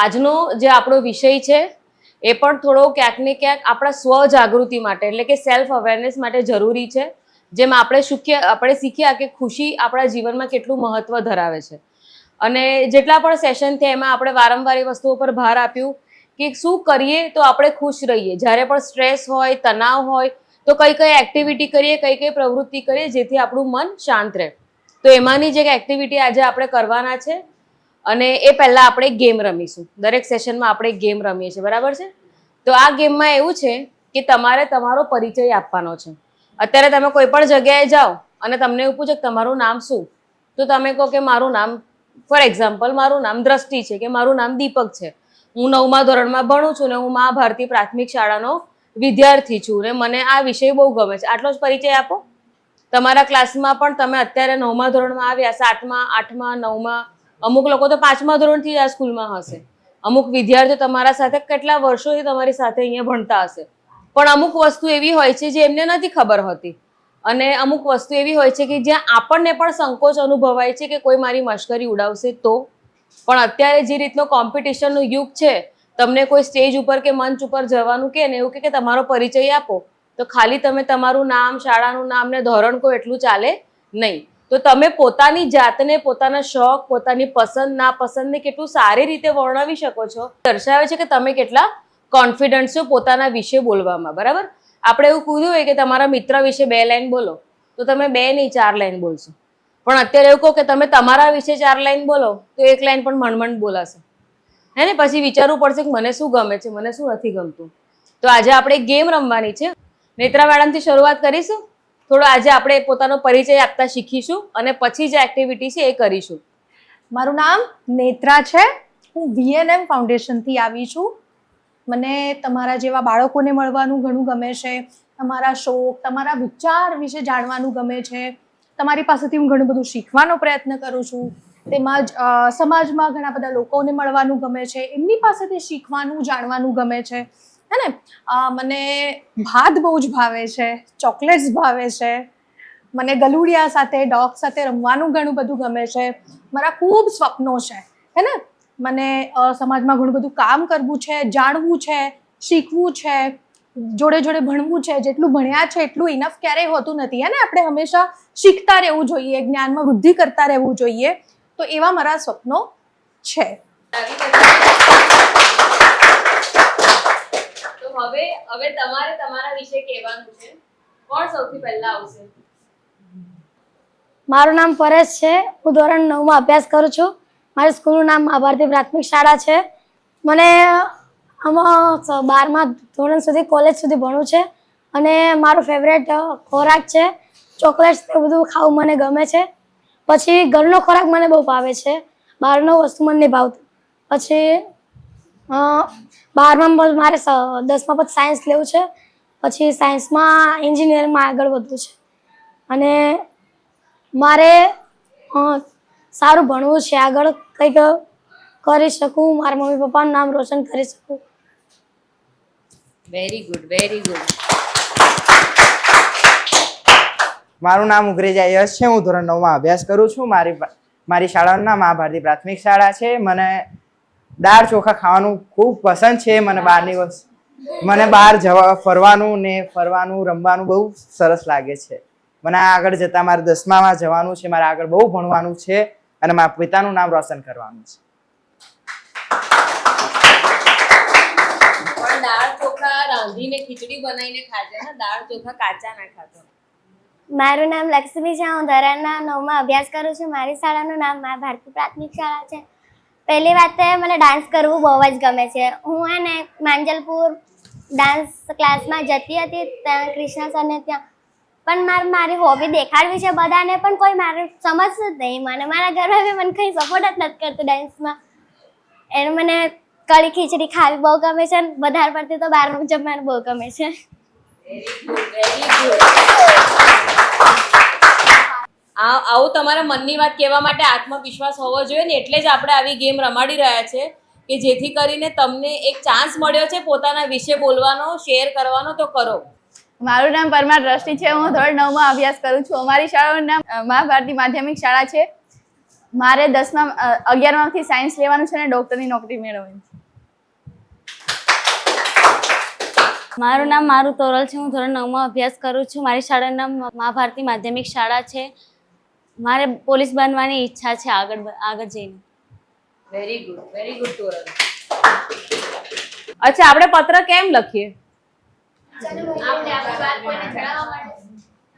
આજનો જે આપણો વિષય છે એ પણ થોડો ક્યાંક ને ક્યાંક આપણા સ્વજાગૃતિ માટે એટલે કે સેલ્ફ અવેરનેસ માટે જરૂરી છે. જેમ આપણે શીખ્યા કે ખુશી આપણા જીવનમાં કેટલું મહત્વ ધરાવે છે. અને જેટલા પણ સેશન થયા એમાં આપણે વારંવાર એ વસ્તુઓ પર ભાર આપ્યું કે શું કરીએ તો આપણે ખુશ રહીએ. જ્યારે પણ સ્ટ્રેસ હોય, તણાવ હોય તો કઈ કઈ એક્ટિવિટી કરીએ, કઈ કઈ પ્રવૃત્તિ કરીએ જેથી આપણું મન શાંત રહે. તો એમાંની જે એક્ટિવિટી આજે આપણે કરવાના છે અને એ પહેલા આપણે ગેમ રમીશું. દરેક સેશનમાં આપણે ગેમ રમીએ છીએ, બરાબર છે? તો આ ગેમમાં એવું છે કે તમારે તમારો પરિચય આપવાનો છે. અત્યારે તમે કોઈ પણ જગ્યાએ જાઓ અને તમને એવું પૂછે કે તમારું નામ શું, તો તમે કહો કે મારું નામ, ફોર એક્ઝામ્પલ મારું નામ દ્રષ્ટિ છે કે મારું નામ દીપક છે, હું 9મા ધોરણમાં ભણું છું ને હું મા ભારતી પ્રાથમિક શાળાનો વિદ્યાર્થી છું ને મને આ વિષય બહુ ગમે છે. આટલો જ પરિચય આપો. તમારા ક્લાસમાં પણ તમે અત્યારે 9મા ધોરણમાં આવ્યા, 7મા, 8મા, 9મા, અમુક લોકો તો 5મા ધોરણથી આ સ્કૂલમાં હશે, અમુક વિદ્યાર્થીઓ તમારા સાથે કેટલા વર્ષોથી તમારી સાથે અહીંયા ભણતા હશે, પણ અમુક વસ્તુ એવી હોય છે જે એમને નથી ખબર હોતી અને અમુક વસ્તુ એવી હોય છે કે જ્યાં આપણને પણ સંકોચ અનુભવાય છે કે કોઈ મારી મશ્કરી ઉડાવશે તો. પણ અત્યારે જે રીતનો કોમ્પિટિશનનો યુગ છે, તમને કોઈ સ્ટેજ ઉપર કે મંચ ઉપર જવાનું કે ને એવું કે તમારો પરિચય આપો, તો ખાલી તમે તમારું નામ, શાળાનું નામ ને ધોરણ કહો એટલું ચાલે નહીં. તો તમે પોતાની જાતને, પોતાના શોખ, પોતાની પસંદ નાપસંદને કેટલું સારી રીતે વર્ણવી શકો છો, દર્શાવે છે કે તમે કેટલા કોન્ફિડન્ટ છો પોતાના વિશે બોલવામાં, બરાબર? આપણે એવું કીધું હોય કે તમારા મિત્ર વિશે 2 લાઈન બોલો, તો તમે 2 નહીં 4 લાઈન બોલશો. પણ અત્યારે એવું કહો કે તમે તમારા વિશે 4 લાઈન બોલો તો 1 લાઈન પણ મણમણ બોલાશે, હે ને? પછી વિચારવું પડશે કે મને શું ગમે છે, મને શું નથી ગમતું. તો આજે આપણે ગેમ રમવાની છે. નેત્રા મેડમથી શરૂઆત કરીશું. થોડો આજે આપણે પોતાનો પરિચય આપતા શીખીશું અને પછી જે એક્ટિવિટી છે એ કરીશું. મારું નામ નેત્રા છે. હું VNM ફાઉન્ડેશનથી આવી છું. મને તમારા જેવા બાળકોને મળવાનું ઘણું ગમે છે. તમારા શોખ, તમારા વિચાર વિશે જાણવાનું ગમે છે. તમારી પાસેથી હું ઘણું બધું શીખવાનો પ્રયત્ન કરું છું. તેમજ સમાજમાં ઘણા બધા લોકોને મળવાનું ગમે છે, એમની પાસેથી શીખવાનું, જાણવાનું ગમે છે, હે ને? મને ભાત બહુ જ ભાવે છે, ચોકલેટ્સ ભાવે છે, મને ગલુડિયા સાથે, ડોગ સાથે રમવાનું ઘણું બધું ગમે છે. મારા ખૂબ સ્વપ્નો છે, હે ને? મને સમાજમાં ઘણું બધું કામ કરવું છે, જાણવું છે, શીખવું છે, જોડે જોડે ભણવું છે. જેટલું ભણ્યા છે એટલું ઇનફ ક્યારેય હોતું નથી, હે ને? આપણે હંમેશા શીખતા રહેવું જોઈએ, જ્ઞાનમાં વૃદ્ધિ કરતા રહેવું જોઈએ. તો એવા મારા સ્વપ્નો છે. તો હવે તમારે તમારા વિશે કહેવાનું છે. કોણ સૌથી પહેલા આવશે? મારું નામ પરેશ છે. હું ધોરણ 9માં અભ્યાસ કરું છું. મારી સ્કૂલનું નામ મા ભારતી પ્રાથમિક શાળા છે. મને આમાં 12મા ધોરણ સુધી, કોલેજ સુધી ભણવું છે અને મારો ફેવરેટ ખોરાક છે ચોકલેટ્સ. એ બધું ખાવું મને ગમે છે. પછી ઘરનો ખોરાક મને બહુ ભાવે છે, બહારનો વસ્તુ મને નહીં ભાવતું. પછી 12માં મારે 10મા પછી સાયન્સ લેવું છે. પછી સાયન્સમાં એન્જિનિયરિંગમાં આગળ વધવું છે અને મારે સારું ભણવું છે, આગળ કંઈક કરી શકું, મારા મમ્મી પપ્પાનું નામ રોશન કરી શકું. Very good, very good. મારું નામ ઉગરેજા યશ છે. હું ધોરણ 9માં અભ્યાસ કરું છું. મારી શાળાનું નામ મા ભારતી પ્રાથમિક શાળા છે. મને દાળ ચોખા ખાવાનું ખૂબ પસંદ છે. મને બહાર ફરવાનું, રમવાનું બહુ સરસ લાગે છે. મને આગળ જતાં મારે 10મામાં જવાનું છે, મારે આગળ બહુ ભણવાનું છે અને મારા પિતાનું નામ રોશન કરવાનું છે. પણ દાળ ચોખા રાંધીને, ખીચડી બનાવીને ખાજે, ને દાળ ચોખા કાચા ના ખાતો. મારું નામ લક્ષ્મી છે. હું ધોરણ 9માં અભ્યાસ કરું છું. મારી શાળાનું નામ મા ભારતી પ્રાથમિક શાળા છે. પહેલી વાત તો મને ડાન્સ કરવું બહુ જ ગમે છે. હું ને માંજલપુર ડાન્સ ક્લાસમાં જતી હતી, ત્યાં કૃષ્ણ સરને ત્યાં. પણ મારી હોબી દેખાડવી છે બધાને, પણ કોઈ મારે સમજતું જ નહીં. મારા ઘરમાં બી મને કંઈ સપોર્ટ જ નથી કરતું ડાન્સમાં. એને મને કઢી ખીચડી ખાવી બહુ ગમે છે, વધારે પડતી તો બહારનું જમવાનું બહુ ગમે છે. આવું તમારા મનની વાત કહેવા માટે આત્મવિશ્વાસ હોવો જોઈએ ને, એટલે જ આપણે આવી ગેમ રમાડી રહ્યા છે કે જેથી કરીને તમને એક ચાન્સ મળ્યો છે પોતાના વિશે બોલવાનો, શેર કરવાનો, તો કરો. મારું નામ પરમાર દ્રષ્ટિ છે. હું ધોરણ 9માં અભ્યાસ કરું છું. અમારી શાળાનું નામ મા ભારતી માધ્યમિક શાળા છે. મારે 11માંથી સાયન્સ લેવાનું છે અને ડોક્ટરની નોકરી મેળવવાની છે. મારું નામ મારું તોરલ છે. હું ધોરણ 9માં અભ્યાસ કરું છું. મારી શાળાનું નામ મા ભારતી માધ્યમિક શાળા છે. મારે પોલીસ બનવાની ઈચ્છા છે આગળ જઈને. Very good Toral. અચ્છા, આપણે પત્ર કેમ લખીએ?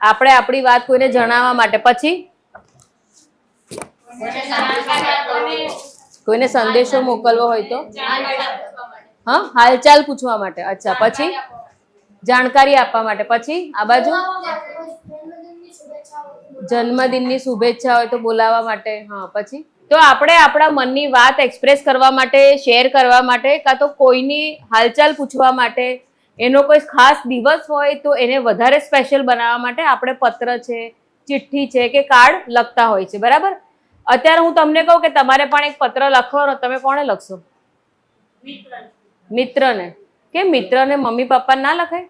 આપણે આપણી વાત કોઈને જણાવવા માટે. પછી કોઈને સંદેશો મોકલવો હોય તો, હા, હાલચાલ પૂછવા માટે. અચ્છા, પછી જાણકારી આપવા માટે. પછી આ બાજુ જન્મદિનની શુભેચ્છા હોય તો બોલાવવા માટે. હા, પછી તો આપણે આપણા મનની વાત એક્સપ્રેસ કરવા માટે, શેર કરવા માટે, કાં તો કોઈની હાલચાલ પૂછવા માટે, એનો કોઈ ખાસ દિવસ હોય તો એને વધારે સ્પેશિયલ બનાવવા માટે આપણે પત્ર છે, ચિઠ્ઠી છે કે કાર્ડ લખતા હોય છે. બરાબર? અત્યારે હું તમને કહું કે તમારે પણ એક પત્ર લખવાનો, તમે કોને લખશો? મિત્રને. કેમ મિત્રને મમ્મી પપ્પા ના લખાય?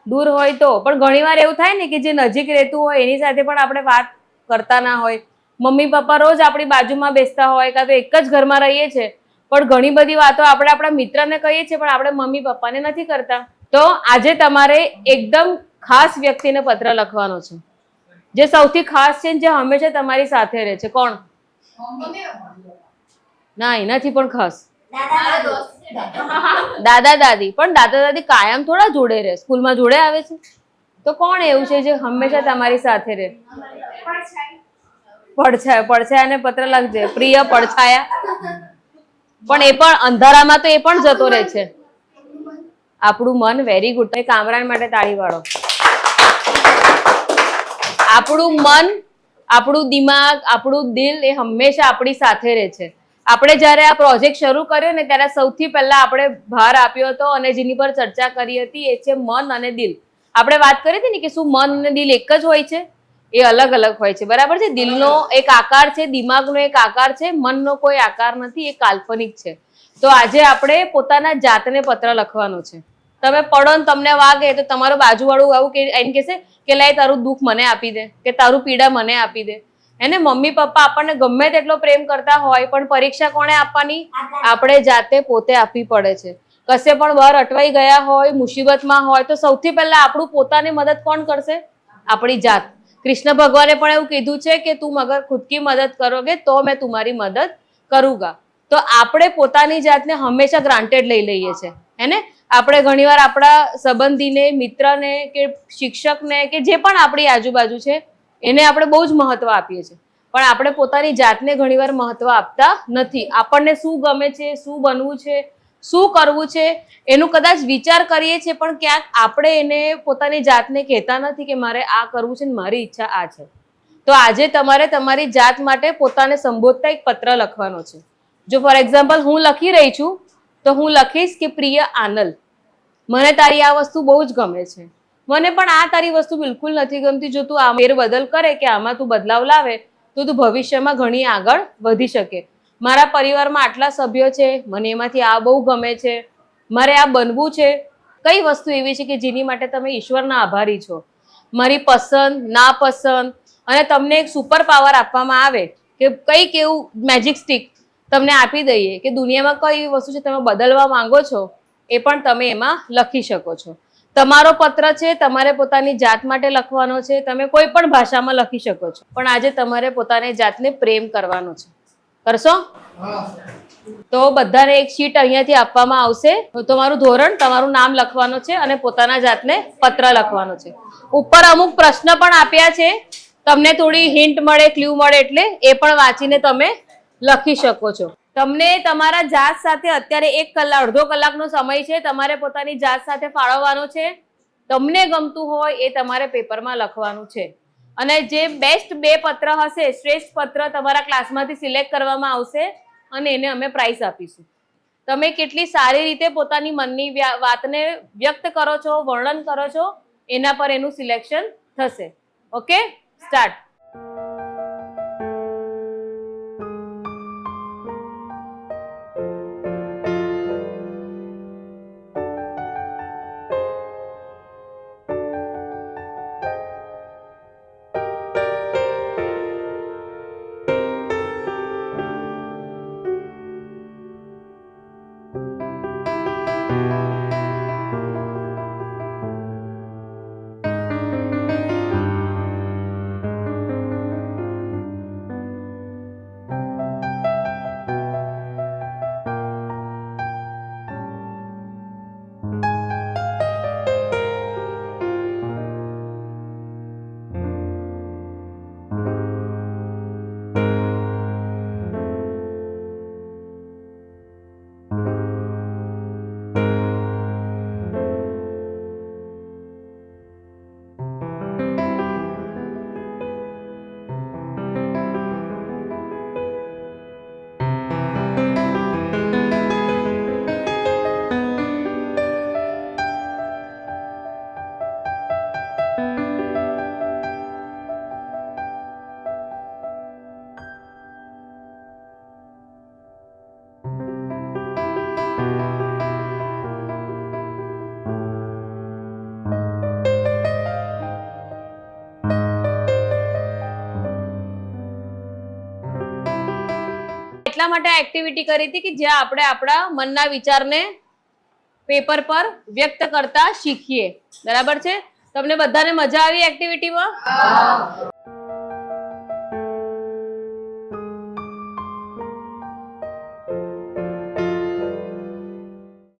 દૂર હોય તો પણ ઘણીવાર એવું થાય ને કે જે નજીક રહેતું હોય એની સાથે પણ આપણે વાત કરતા ના હોય. મમ્મી પપ્પા રોજ આપણી બાજુમાં બેસતા હોય, કાં તો એક જ ઘરમાં રહીએ છીએ, પણ ઘણી બધી વાતો આપણે આપણા મિત્રને કહીએ છીએ પણ આપણે મમ્મી પપ્પાને નથી કરતા. તો આજે તમારે એકદમ ખાસ વ્યક્તિને પત્ર લખવાનો છે, જે સૌથી ખાસ છે, જે હંમેશા તમારી સાથે રહે છે. કોણ? ના, એનાથી પણ ખાસ દાદા દાદી. પણ દાદા દાદી કાયમ થોડા જોડે રહે, સ્કૂલમાં જોડે આવે છે. તો કોણ એવું છે જે હંમેશા તમારી સાથે રહે? પડછાયાને પત્ર લખજે. પ્રિય પડછાયા. પણ એ પણ અંધારામાં તો એ પણ જતો રહે છે. આપણું મન. Very good. કામરાન માટે તાળી પાડો. આપણું મન, આપણું દિમાગ, આપણું દિલ એ હંમેશા આપણી સાથે રહે છે. આપણે જ્યારે આ પ્રોજેક્ટ શરૂ કર્યો ને ત્યારે સૌથી પહેલા આપણે ભાર આપ્યો હતો અને જેની પર ચર્ચા કરી હતી એ છે મન અને દિલ. આપણે વાત કરી હતી ને કે શું મન અને દિલ એક જ હોય છે? એ અલગ અલગ હોય છે. બરાબર છે? દિલનો એક આકાર છે, દિમાગનો એક આકાર છે, મનનો કોઈ આકાર નથી, એ કાલ્પનિક છે. તો આજે આપણે પોતાના જાતને પત્ર લખવાનો છે. તમે પડો ને તમને વાગે તો તમારો બાજુવાળું આવું કે એમ કહેશે કે લાય તારું દુઃખ મને આપી દે, કે તારું પીડા મને આપી દે. એને મમ્મી પપ્પા આપણને ગમે તેટલો પ્રેમ કરતા હોય પણ પરીક્ષા કોણે આપવાની? આપણે જાતે પોતે આપવી પડે છે. કશે પણ બહાર અટવાઈ ગયા હોય, મુસીબતમાં હોય તો સૌથી પહેલા આપણું પોતાની મદદ કોણ કરશે? આપણી જાત. કૃષ્ણ ભગવાને પણ એવું કીધું છે કે તું મગર ખુદ કી મદદ કરોગે તો મેં તમારી મદદ કरूंगा. તો આપણે પોતાની જાતને હંમેશા ગ્રાન્ટેડ લઈ લઈએ છીએ. હે ને? આપણે ઘણીવાર આપણા સંબંધીને, મિત્રને કે શિક્ષકને કે જે પણ આપણી આજુબાજુ છે એને આપણે બહુ જ મહત્વ આપીએ છીએ, પણ આપણે પોતાની જાતને ઘણીવાર મહત્વ આપતા નથી. આપણને શું ગમે છે, શું બનવું છે, શું કરવું છે એનું કદાચ વિચાર કરીએ છીએ પણ ક્યાંક આપણે એને પોતાની જાતને કહેતા નથી કે મારે આ કરવું છે ને મારી ઈચ્છા આ છે. તો આજે તમારે તમારી જાત માટે પોતાને સંબોધતા એક પત્ર લખવાનો છે. જો ફોર એક્ઝામ્પલ હું લખી રહી છું તો હું લખીશ કે પ્રિય આનલ, મને તારી આ વસ્તુ બહુ જ ગમે છે, મને પણ આ તારી વસ્તુ બિલકુલ નથી ગમતી. જો તું આ ફેરબદલ કરે કે આમાં તું બદલાવ લાવે તો તું ભવિષ્યમાં ઘણી આગળ વધી શકે. મારા પરિવારમાં આટલા સભ્યો છે, મને એમાંથી આ બહુ ગમે છે, મારે આ બનવું છે. કઈ વસ્તુ એવી છે કે જેની માટે તમે ઈશ્વરના આભારી છો? મારી પસંદ, નાપસંદ, અને તમને એક સુપર પાવર આપવામાં આવે કે કંઈક એવું મેજિક સ્ટિક તમને આપી દઈએ કે દુનિયામાં કઈ એવી વસ્તુ છે તમે બદલવા માંગો છો, એ પણ તમે એમાં લખી શકો છો. તમારો પત્ર છે, તમારે પોતાની જાત માટે લખવાનો છે. તમે કોઈ પણ ભાષામાં લખી શકો છો, પણ આજે તમારે પોતાની જાતને પ્રેમ કરવાનો છે. કરશો? તો બધાને એક શીટ અહીંયાથી આપવામાં આવશે. તમારું ધોરણ, તમારું નામ લખવાનું છે અને પોતાના જાતને પત્ર લખવાનો છે. ઉપર અમુક પ્રશ્ન પણ આપ્યા છે, તમને થોડી હિન્ટ મળે, ક્લ્યુ મળે, એટલે એ પણ વાંચીને તમે લખી શકો છો. તમને તમારા જાત સાથે અત્યારે 1 કલાક, અડધો કલાકનો સમય છે. તમારે પોતાની જાત સાથે ફાળવવાનો છે. તમને ગમતું હોય એ તમારે પેપરમાં લખવાનું છે. અને જે બેસ્ટ 2 પત્ર હશે, શ્રેષ્ઠ પત્ર તમારા ક્લાસમાંથી સિલેક્ટ કરવામાં આવશે અને એને અમે પ્રાઇઝ આપીશું. તમે કેટલી સારી રીતે પોતાની મનની વાતને વ્યક્ત કરો છો, વર્ણન કરો છો, એના પર એનું સિલેક્શન થશે. Okay, start. એટલા માટે આ એક્ટિવિટી કરી હતી કે જ્યાં આપણે આપણા મનના વિચારને પેપર પર વ્યક્ત કરતા શીખીએ. બરાબર છે? તમને બધાને મજા આવી એક્ટિવિટીમાં?